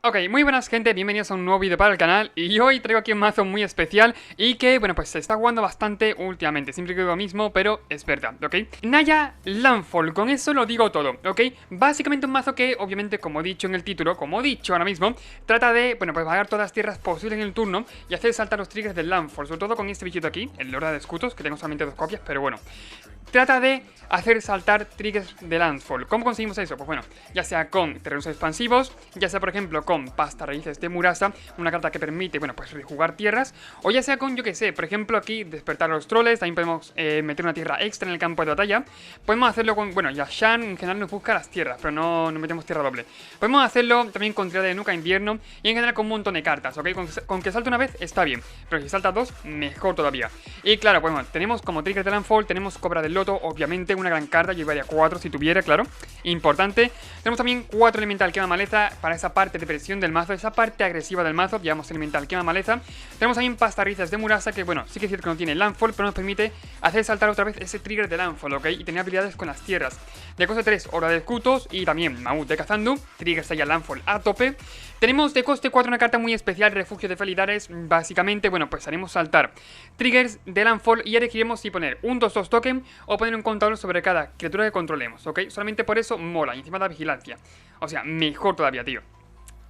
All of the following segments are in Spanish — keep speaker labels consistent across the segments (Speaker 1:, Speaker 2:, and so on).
Speaker 1: Ok, muy buenas gente, bienvenidos a un nuevo vídeo para el canal. Y hoy traigo aquí un mazo muy especial y que, bueno, pues se está jugando bastante últimamente. Siempre digo lo mismo, pero es verdad, ¿ok? Naya Landfall, con eso lo digo todo, ¿ok? Básicamente un mazo que, obviamente, como he dicho en el título, como he dicho ahora mismo, trata de, bueno, pues pagar todas las tierras posibles en el turno y hacer saltar los triggers del Landfall. Sobre todo con este bichito aquí, el Lord de Escudos, que tengo solamente 2 copias, pero bueno. Trata de hacer saltar triggers de Landfall. ¿Cómo conseguimos eso? Pues bueno, ya sea con terrenos expansivos, ya sea por ejemplo con pasta raíces de Murasa, una carta que permite, bueno, pues rejugar tierras, o ya sea con, yo que sé, por ejemplo aquí despertar a los troles, también podemos meter una tierra extra en el campo de batalla. Podemos hacerlo con, bueno, Yashan en general nos busca las tierras, pero no metemos tierra doble. Podemos hacerlo también con tirada de nuca invierno y en general con un montón de cartas, ¿ok? Con que salte una vez está bien, pero si salta dos, mejor todavía. Y claro, pues bueno, tenemos como triggers de Landfall, tenemos Cobra del Loto, obviamente una gran carta, yo llevaría 4 si tuviera, claro, importante. Tenemos también 4 elemental quema maleza para esa parte de presión del mazo, esa parte agresiva del mazo, llevamos elemental quema maleza. Tenemos también pastarrizas de Murasa, que bueno, sí que es cierto que no tiene Landfall, pero nos permite hacer saltar otra vez ese trigger de Landfall, ¿ok? Y tener habilidades con las tierras. De coste 3, Hora de Escudos y también Maut de Kazandu, triggers allá Landfall a tope. Tenemos de coste 4 una carta muy especial, Refugio de Felidares. Básicamente, bueno, pues haremos saltar triggers de Landfall y elegiremos si poner un 2-2 token o poner un contador sobre cada criatura que controlemos, ¿ok? Solamente por eso mola, y encima da vigilancia. O sea, mejor todavía, tío.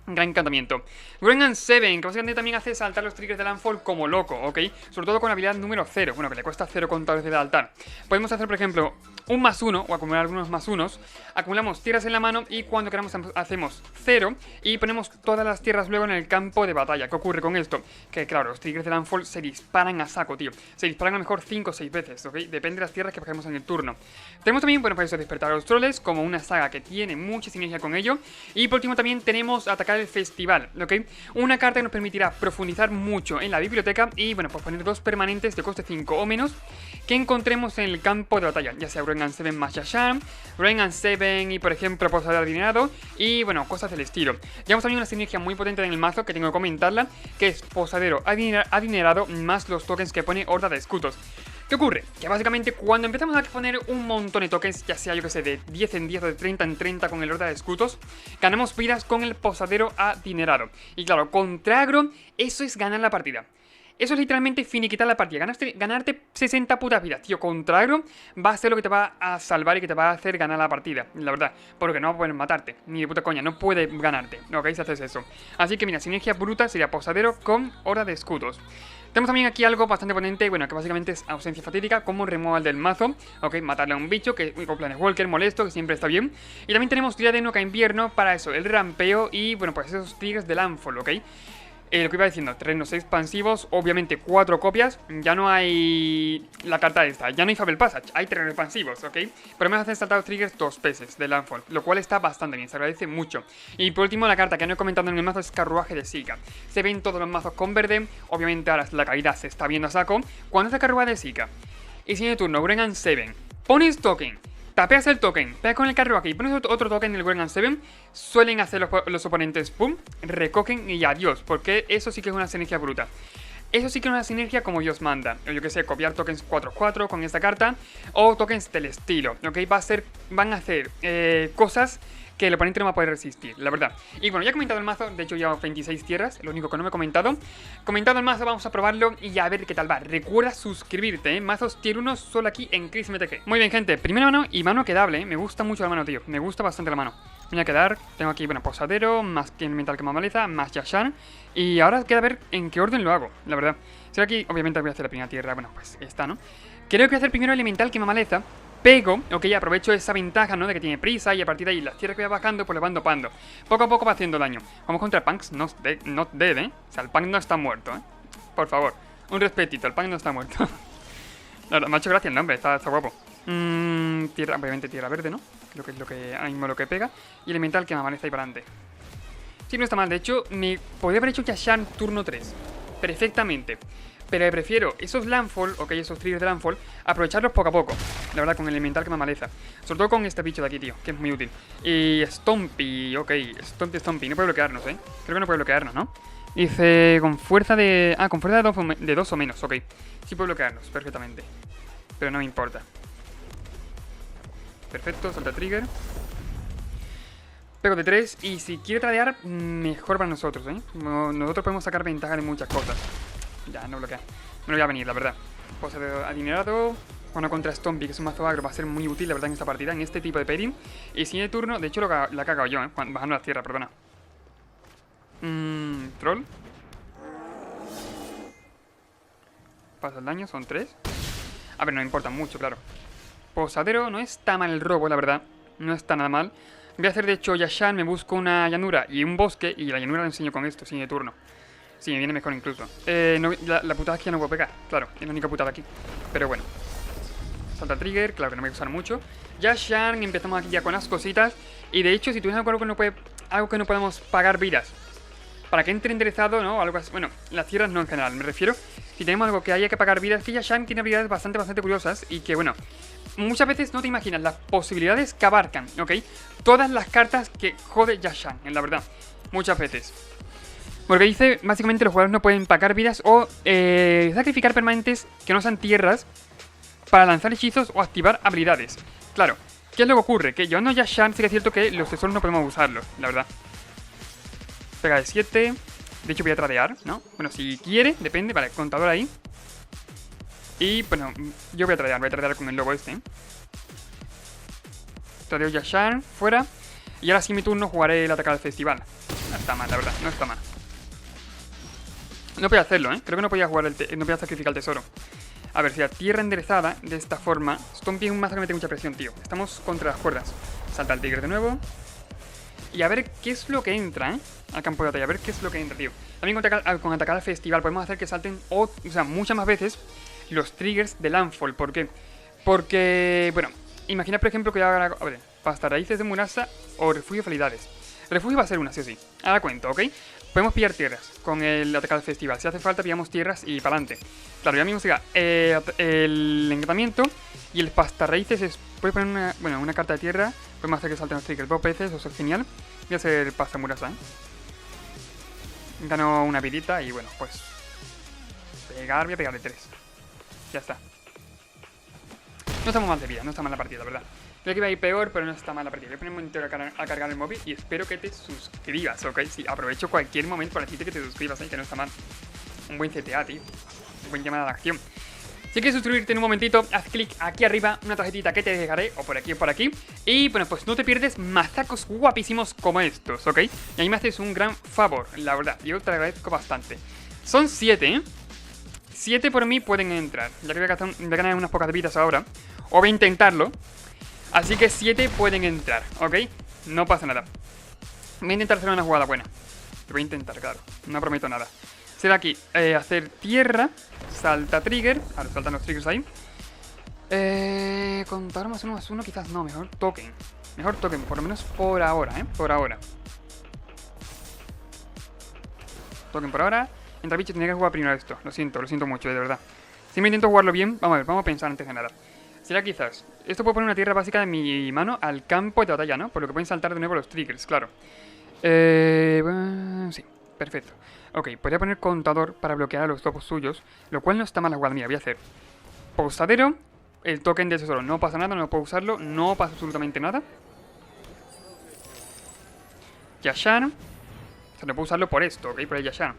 Speaker 1: Gran encantamiento. Grengan 7, que básicamente también hace saltar los triggers de Landfall como loco, ¿ok? Sobre todo con habilidad número 0, bueno, que le cuesta 0 contadores de altar. Podemos hacer, por ejemplo, un +1 o acumular algunos +1. Acumulamos tierras en la mano y cuando queramos hacemos 0 y ponemos todas las tierras luego en el campo de batalla. ¿Qué ocurre con esto? Que claro, los triggers de Landfall se disparan a saco, tío. Se disparan a lo mejor 5 o 6 veces, ¿ok? Depende de las tierras que bajemos en el turno. Tenemos también, bueno, para eso despertar a los troles, como una saga que tiene mucha sinergia con ello. Y por último también tenemos atacar el festival, ¿ok? Una carta que nos permitirá profundizar mucho en la biblioteca y, bueno, pues poner 2 permanentes de coste 5 o menos que encontremos en el campo de batalla, ya sea Grengan 7 más Yashan, Grengan 7 y, por ejemplo, Posadero Adinerado y, bueno, cosas del estilo. Llevamos también una sinergia muy potente en el mazo que tengo que comentarla, que es Posadero Adinerado más los tokens que pone Horda de Escudos. ¿Qué ocurre? Que básicamente cuando empezamos a poner un montón de tokens, ya sea yo que sé, de 10 en 10 o de 30 en 30 con el Horda de Escudos, ganamos vidas con el Posadero Adinerado. Y claro, contra agro, eso es ganar la partida. Eso es literalmente finiquitar la partida. Ganarte 60 putas vidas, tío. Contra agro va a ser lo que te va a salvar y que te va a hacer ganar la partida, la verdad. Porque no va a poder matarte, ni de puta coña, no puede ganarte, ¿ok? Si haces eso. Así que mira, sinergia bruta sería Posadero con Hora de Escudos. Tenemos también aquí algo bastante potente, bueno, que básicamente es ausencia fatídica, como removal del mazo, ok, matarle a un bicho, que con Planeswalker molesto, que siempre está bien. Y también tenemos tirada de nuca invierno para eso, el rampeo y, bueno, pues esos triggers de Landfall, ok. Lo que iba diciendo, terrenos expansivos, obviamente 4 copias, ya no hay la carta esta, ya no hay Fable Passage, hay terrenos expansivos, ¿ok? Pero me hacen saltar los triggers 2 veces de Landfall, lo cual está bastante bien, se agradece mucho. Y por último, la carta que no he comentado en el mazo es Carruaje de Sika. Se ven todos los mazos con verde, obviamente ahora la caída se está viendo a saco. Cuando es la Carruaje de Sika y sigue turno, Grengan 7, pones token, tapeas el token, pegas con el carruaje y pones otro token en el Grengan 7, suelen hacer los oponentes pum, recogen y adiós, porque eso sí que es una sinergia bruta. Eso sí que es una sinergia como Dios manda. O yo que sé, copiar tokens 4-4 con esta carta, o tokens del estilo, ¿ok? Van a hacer cosas que el oponente no va a poder resistir, la verdad. Y bueno, ya he comentado el mazo, de hecho ya 26 tierras, lo único que no me he comentado. Comentado el mazo, vamos a probarlo y a ver qué tal va. Recuerda suscribirte, mazos tier 1 solo aquí en Chris MTG. Muy bien, gente, primera mano y mano quedable, me gusta mucho la mano, tío, me gusta bastante la mano. Me voy a quedar, tengo aquí, bueno, Posadero, más elemental que maleza, más Yashan. Y ahora queda ver en qué orden lo hago, la verdad. Si aquí, obviamente voy a hacer la primera tierra, bueno, pues esta, ¿no? Creo que voy a hacer primero elemental que maleza. Pego, ok, aprovecho esa ventaja, ¿no? De que tiene prisa y a partir de ahí las tierras que voy bajando, pues le van dopando. Poco a poco va haciendo daño. Vamos contra el Punks, not dead, ¿eh? O sea, el Punk no está muerto, ¿eh? Por favor, un respetito, el Punk no está muerto. La verdad, me ha hecho gracia el nombre, está guapo. Tierra, obviamente tierra verde, ¿no? Creo que es lo que, ahora mismo lo que pega. Y elemental que me amanece ahí para adelante. Sí, no está mal, de hecho, me podría haber hecho Yashan turno 3. Perfectamente. Pero prefiero esos Landfall, ok, esos triggers de Landfall, aprovecharlos poco a poco. La verdad, con el elemental que me maleza. Sobre todo con este bicho de aquí, tío, que es muy útil. Y Stompy, ok, Stompy. No puede bloquearnos, Creo que no puede bloquearnos, ¿no? Dice, con fuerza de... Ah, con fuerza de 2 o menos, ok. Sí puede bloquearnos, perfectamente. Pero no me importa. Perfecto, salta trigger. Pego de 3 y si quiere tradear, mejor para nosotros, ¿eh? Nosotros podemos sacar ventaja de muchas cosas. Ya, no bloquea. Me lo voy a venir, la verdad. Pose de adinerado. Bueno, contra Stompy, que es un mazo agro, va a ser muy útil, la verdad, en esta partida, en este tipo de pairing. Y si de turno, de hecho la he cagado yo, bajando la tierra, perdona. Troll. Pasa el daño, son 3. A ver, no importa mucho, claro. Posadero, no está mal el robo, la verdad. No está nada mal. Voy a hacer, de hecho, Yashan, me busco una llanura y un bosque. Y la llanura la enseño con esto, sin de turno. Sí, me viene mejor incluso. La putada es que ya no puedo pegar, claro, es la única putada aquí. Pero bueno. Salta trigger, claro que no me voy a usar mucho. Yashan, empezamos aquí ya con las cositas. Y de hecho, si tuvieras algo que no podemos pagar vidas para que entre enderezado, ¿no? Algo así. Bueno, las tierras no en general, me refiero. Si tenemos algo que haya que pagar vidas, que Yashan tiene habilidades bastante curiosas. Y que, bueno, muchas veces no te imaginas las posibilidades que abarcan, ¿ok? Todas las cartas que jode Yashan, en la verdad. Muchas veces. Porque dice, básicamente los jugadores no pueden pagar vidas o sacrificar permanentes que no sean tierras para lanzar hechizos o activar habilidades. Claro, ¿qué es lo que ocurre? Que llevando Yashan sí que es cierto que los tesoros no podemos usarlos, la verdad. Pega de 7. De hecho voy a tradear, ¿no? Bueno, si quiere, depende. Vale, contador ahí. Y, bueno, yo voy a tradear con el lobo este, ¿eh? Tradeo Yashan, fuera. Y ahora sí mi turno jugaré el atacar al festival. No está mal, la verdad, no está mal. No podía hacerlo, ¿eh? Creo que no podía jugar no podía sacrificar el tesoro. A ver, si la tierra enderezada de esta forma. Stompy es un mazo que mete mucha presión, tío. Estamos contra las cuerdas. Salta el tigre de nuevo. Y a ver qué es lo que entra, ¿eh? Al campo de batalla, a ver qué es lo que entra, tío. También con atacar al festival podemos hacer que salten, o sea, muchas más veces los triggers de Landfall. ¿Por qué? Porque, bueno, imagina por ejemplo que yo haga, a ver, pasta raíces de Murasa o refugio Falidades. Refugio va a ser una, sí o sí. Ahora cuento, ¿ok? Podemos pillar tierras con el atacar al festival. Si hace falta pillamos tierras y para adelante. Claro, ya mismo siga el encantamiento y el pasta raíces. Puedes poner una carta de tierra. Podemos hacer que salten los triggers 2 veces, eso es genial. Voy a hacer pasta Murasa, ¿eh? Gano una vidita y bueno, pues voy a pegarle 3. Ya está. No estamos mal de vida, no está mal la partida, la verdad. Creo que iba a ir peor, pero no está mal la partida. Voy a poner un momento a cargar el móvil y espero que te suscribas, ¿ok? Sí, aprovecho cualquier momento para decirte que te suscribas, ¿eh? Que no está mal. Un buen CTA, tío. Un buen llamada a la acción. Si quieres suscribirte en un momentito, haz clic aquí arriba, una tarjetita que te dejaré, o por aquí o por aquí. Y bueno, pues no te pierdes mazacos guapísimos como estos, ¿ok? Y ahí me haces un gran favor, la verdad. Yo te agradezco bastante. Son 7, ¿eh? 7 por mí pueden entrar. Ya que voy a ganar unas pocas vidas ahora. O voy a intentarlo. Así que 7 pueden entrar, ¿ok? No pasa nada. Voy a intentar hacer una jugada buena. Lo voy a intentar, claro. No prometo nada. Será aquí, hacer tierra. Salta trigger. Ahora saltan los triggers ahí. Contar +1/+1 quizás no, mejor token. Mejor token, por lo menos por ahora, por ahora. Token por ahora. Entra bicho, tenía que jugar primero esto. Lo siento mucho, de verdad. Si me intento jugarlo bien, vamos a ver, vamos a pensar antes de nada. Será quizás. Esto puede poner una tierra básica de mi mano al campo de batalla, ¿no? Por lo que pueden saltar de nuevo los triggers, claro. Bueno, sí, perfecto. Ok, podría poner contador para bloquear a los topos suyos, lo cual no está mal la jugada. Mira, voy a hacer posadero, el token de tesoro. No pasa nada, no puedo usarlo, no pasa absolutamente nada. Yashan. O sea, no puedo usarlo por esto, ok, por el Yashan.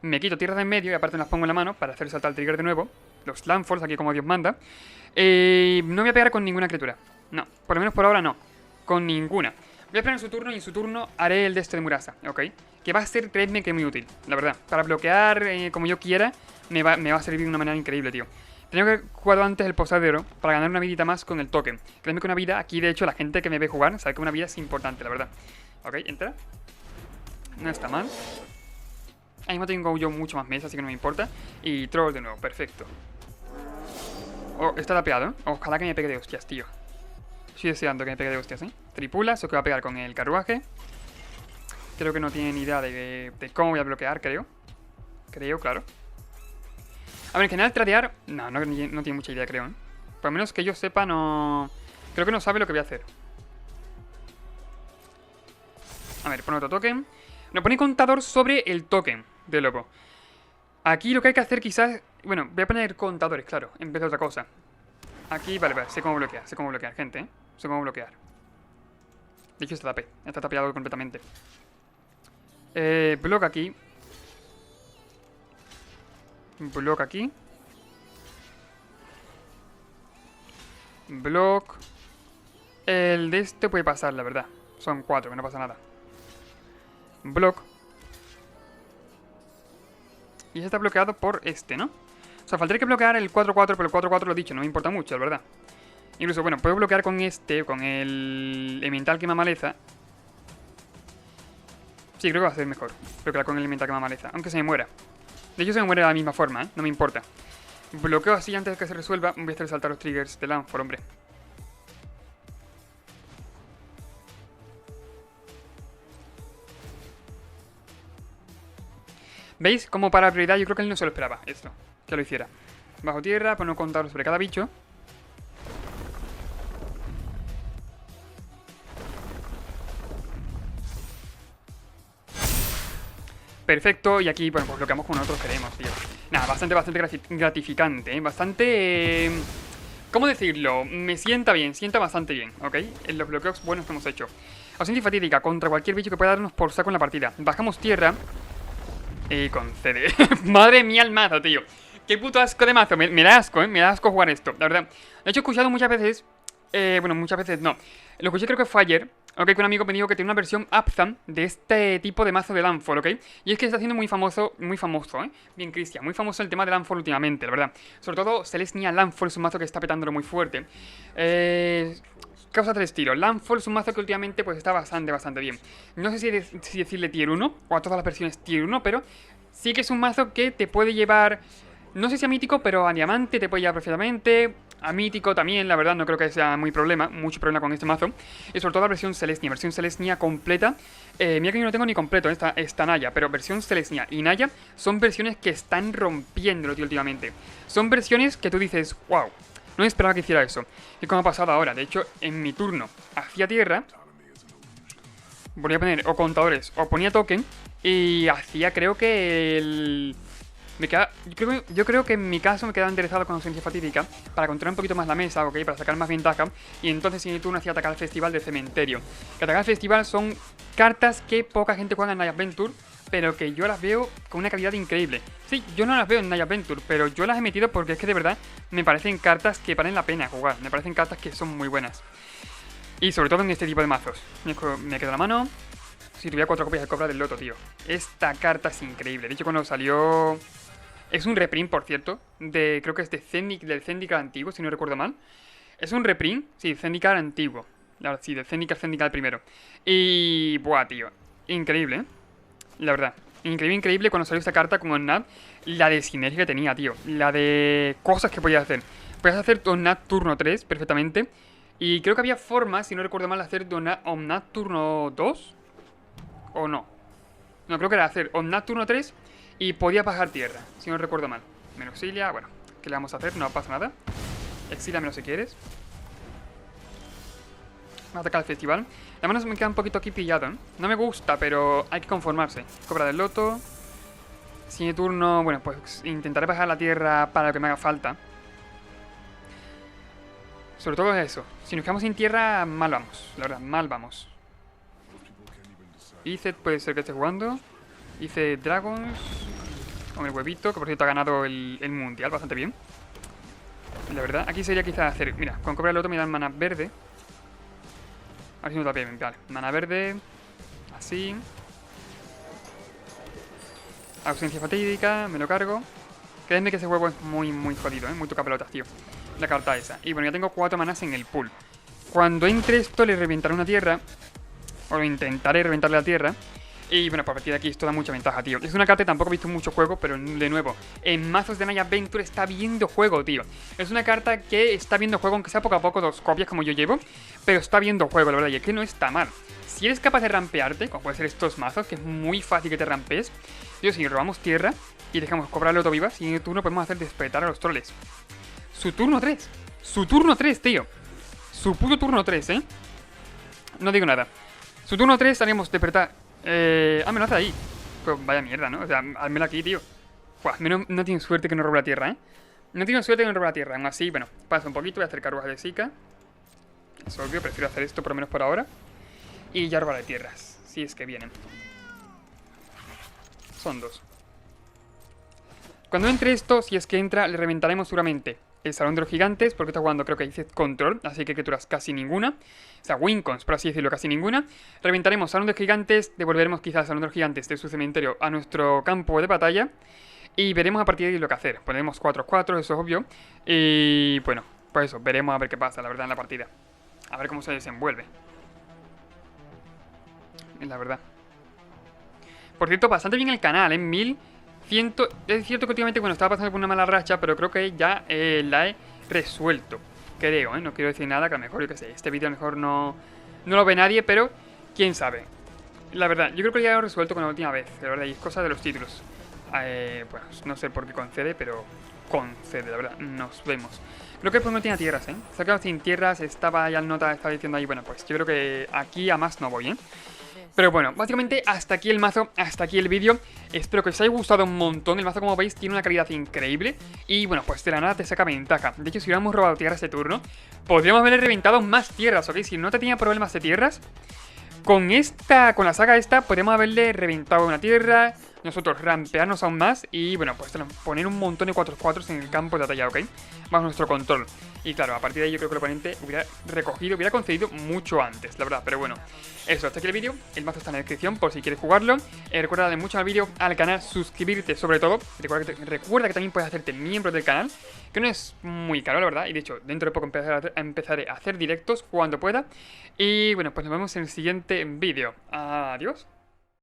Speaker 1: Me quito tierras de en medio y aparte me las pongo en la mano para hacer saltar el trigger de nuevo. Los landfalls aquí como Dios manda. No voy a pegar con ninguna criatura. No, por lo menos por ahora no. Con ninguna. Voy a esperar en su turno y en su turno haré el de este de Murasa, ¿ok? Que va a ser, creedme, que muy útil, la verdad. Para bloquear como yo quiera, me va a servir de una manera increíble, tío. Tenía que haber jugado antes el posadero para ganar una vidita más con el token. Créeme que una vida, aquí de hecho la gente que me ve jugar sabe que una vida es importante, la verdad. Ok, entra. No está mal. Ahí mismo tengo yo mucho más mesa, así que no me importa. Y troll de nuevo, perfecto. Oh, está tapeado, ¿eh? Ojalá que me pegue de hostias, tío. Estoy deseando que me pegue de hostias, ¿eh? Tripula, eso que va a pegar con el carruaje. Creo que no tiene ni idea de cómo voy a bloquear, creo. Creo, claro. A ver, en general tradear... No tiene mucha idea, creo, ¿eh? Por lo menos que yo sepa, no... Creo que no sabe lo que voy a hacer. A ver, pone otro token. Nos pone contador sobre el token de lobo. Aquí lo que hay que hacer quizás... Bueno, voy a poner contadores, claro, en vez de otra cosa. Aquí, vale, sé cómo bloquear, gente, ¿eh? Sé cómo bloquear. De hecho, está tapeado completamente. Block aquí. Block aquí. Block. El de este puede pasar, la verdad. Son 4, que no pasa nada. Block. Y ese está bloqueado por este, ¿no? O sea, faltaría que bloquear el 4-4, pero el 4-4 lo he dicho, no me importa mucho, la verdad. Incluso, bueno, puedo bloquear con este, con el elemental quema maleza. Sí, creo que va a ser mejor bloquear con el elemental quema maleza, aunque se me muera. De hecho, se me muere de la misma forma, ¿eh? No me importa. Bloqueo así antes de que se resuelva. Voy a hacer saltar los triggers de Landfall, hombre. ¿Veis? Como para prioridad, yo creo que él no se lo esperaba esto, que lo hiciera. Bajo tierra, para no contar sobre cada bicho. Perfecto, y aquí, bueno, pues bloqueamos como nosotros queremos, tío. Nada, bastante gratificante, ¿eh? Bastante... ¿Cómo decirlo? Me sienta bastante bien, ¿ok? En los bloqueos buenos que hemos hecho. Ausencia fatídica contra cualquier bicho que pueda darnos por saco en la partida. Bajamos tierra y concede. Madre mía el mazo, tío. Qué puto asco de mazo. Me da asco, ¿eh? Me da asco jugar esto, la verdad. De hecho, he escuchado muchas veces... bueno, muchas veces no. Lo escuché creo que fue ayer. Ok, que un amigo me dijo que tiene una versión Abzan de este tipo de mazo de Landfall, ¿ok? Y es que está haciendo muy famoso, ¿eh? Bien, Cristian, muy famoso el tema de Landfall últimamente, la verdad. Sobre todo Selesnya Landfall es un mazo que está petándolo muy fuerte. Causa 3 tiros. Landfall es un mazo que últimamente pues está bastante bien. No sé si decirle tier 1 o a todas las versiones tier 1, pero sí que es un mazo que te puede llevar... No sé si a mítico, pero a diamante te puede llevar perfectamente. A mítico también, la verdad, no creo que sea mucho problema con este mazo. Y sobre todo la versión Selesnya completa. Mira que yo no tengo ni completo esta Naya, pero versión Selesnya y Naya son versiones que están rompiéndolo, tío, últimamente. Son versiones que tú dices, wow, no me esperaba que hiciera eso. Y como ha pasado ahora, de hecho, en mi turno hacía tierra, volvía a poner o contadores o ponía token y hacía, creo que el... Yo creo que en mi caso me quedaba enderezado con ausencia fatídica para controlar un poquito más la mesa, ok, para sacar más ventaja. Y entonces en mi turno hacía atacar al festival del cementerio. Que atacar al festival son cartas que poca gente juega en Night Adventure, pero que yo las veo con una calidad increíble. Sí, yo no las veo en Night Adventure, pero yo las he metido porque es que de verdad me parecen cartas que valen la pena jugar. Me parecen cartas que son muy buenas. Y sobre todo en este tipo de mazos. Me queda la mano. Si tuviera 4 copias de Cobra del Loto, tío. Esta carta es increíble. De hecho, cuando salió... Es un reprint, por cierto, creo que es del Zendikar antiguo, si no recuerdo mal. Es un reprint, sí, Zendikar antiguo. Sí, del Zendikar primero. Y... buah, tío. Increíble, ¿eh? La verdad. Increíble cuando salió esta carta con Omnath. La de sinergia que tenía, tío. La de cosas que podías hacer. Podías hacer Omnath turno 3 perfectamente. Y creo que había formas, si no recuerdo mal, de hacer Omnath turno 2. ¿O no? No, creo que era hacer Omnath turno 3... Y podía bajar tierra, si no recuerdo mal. Menos exilia, bueno, ¿qué le vamos a hacer? No pasa nada. Exíliamelo si quieres. Vamos a atacar al festival. La mano se me queda un poquito aquí pillado, ¿eh? No me gusta, pero hay que conformarse. Cobra del Loto. Siguiente turno, bueno, pues intentaré bajar la tierra para lo que me haga falta. Sobre todo eso. Si nos quedamos sin tierra, mal vamos. La verdad, mal vamos. Icet puede ser que esté jugando. Hice Dragons con el huevito, que por cierto ha ganado el mundial bastante bien. La verdad, aquí sería quizás hacer... Mira, con Cobra del Loto me dan mana verde. A ver si no tapé bien, vale. Mana verde. Así. Ausencia fatídica, me lo cargo. Créanme que ese huevo es muy jodido, muy tocapelotas, tío. La carta esa. Y bueno, ya tengo 4 manas en el pool. Cuando entre esto le reventaré una tierra. O intentaré reventarle la tierra. Y bueno, pues a partir de aquí esto da mucha ventaja, tío. Es una carta que tampoco he visto mucho juego, pero de nuevo, en mazos de Night Adventure está viendo juego, tío. Es una carta que está viendo juego, aunque sea poco a poco 2 copias como yo llevo, pero está viendo juego, la verdad, y es que no está mal. Si eres capaz de rampearte, como puede ser estos mazos, que es muy fácil que te rampees, tío, si robamos tierra y dejamos cobrar el viva, si en el turno podemos hacer despertar a los troles. Su turno 3. Su turno 3, tío. Su puto turno 3, ¿eh? No digo nada. Su turno 3 haríamos despertar... me lo hace ahí. Pues vaya mierda, ¿no? O sea, házmelo aquí, tío. Buah, no tiene suerte que no robe la tierra, ¿eh? No tiene suerte que no robe la tierra. Aún así, bueno, pasa un poquito. Voy a hacer carruajes de Zika. Es obvio, prefiero hacer esto por lo menos por ahora. Y ya robaré tierras, si es que vienen. Son 2. Cuando entre esto, si es que entra, le reventaremos seguramente el Salón de los Gigantes, porque está jugando creo que hay Zed Control, así que criaturas casi ninguna. O sea, Wincons, por así decirlo, casi ninguna. Reventaremos Salón de los Gigantes, devolveremos quizás el Salón de los Gigantes de su cementerio a nuestro campo de batalla. Y veremos a partir de ahí lo que hacer. Ponemos 4-4, eso es obvio. Y bueno, pues eso, veremos a ver qué pasa, la verdad, en la partida. A ver cómo se desenvuelve. La verdad. Por cierto, bastante bien el canal, ¿eh? 1100... Es cierto que últimamente, bueno, estaba pasando por una mala racha, pero creo que ya la he resuelto. Creo, ¿eh? No quiero decir nada, que a lo mejor, yo qué sé, este vídeo a lo mejor no lo ve nadie, pero quién sabe. La verdad, yo creo que ya lo he resuelto con la última vez, la verdad, y es cosa de los títulos. Bueno, no sé por qué concede, pero concede, la verdad. Nos vemos. Creo que pues no tiene tierras, ¿eh? Se ha quedado sin tierras, estaba ya el nota, estaba diciendo ahí, bueno, pues yo creo que aquí a más no voy, ¿eh? Pero bueno, básicamente hasta aquí el mazo, hasta aquí el vídeo. Espero que os haya gustado un montón. El mazo, como veis, tiene una calidad increíble. Y bueno, pues de la nada te saca ventaja. De hecho, si hubiéramos robado tierras este turno, podríamos haberle reventado más tierras, ¿ok? Si no te tenía problemas de tierras, con la saga esta, podríamos haberle reventado una tierra, nosotros rampearnos aún más y, bueno, pues poner un montón de 4-4 en el campo de batalla, ¿ok? Bajo nuestro control. Y claro, a partir de ahí yo creo que el oponente hubiera recogido, hubiera concedido mucho antes, la verdad. Pero bueno, eso, hasta aquí el vídeo. El mazo está en la descripción por si quieres jugarlo. Recuerda darle mucho al vídeo, al canal, suscribirte sobre todo. Recuerda que también puedes hacerte miembro del canal, que no es muy caro, la verdad. Y de hecho, dentro de poco empezaré a hacer directos cuando pueda. Y bueno, pues nos vemos en el siguiente vídeo. Adiós.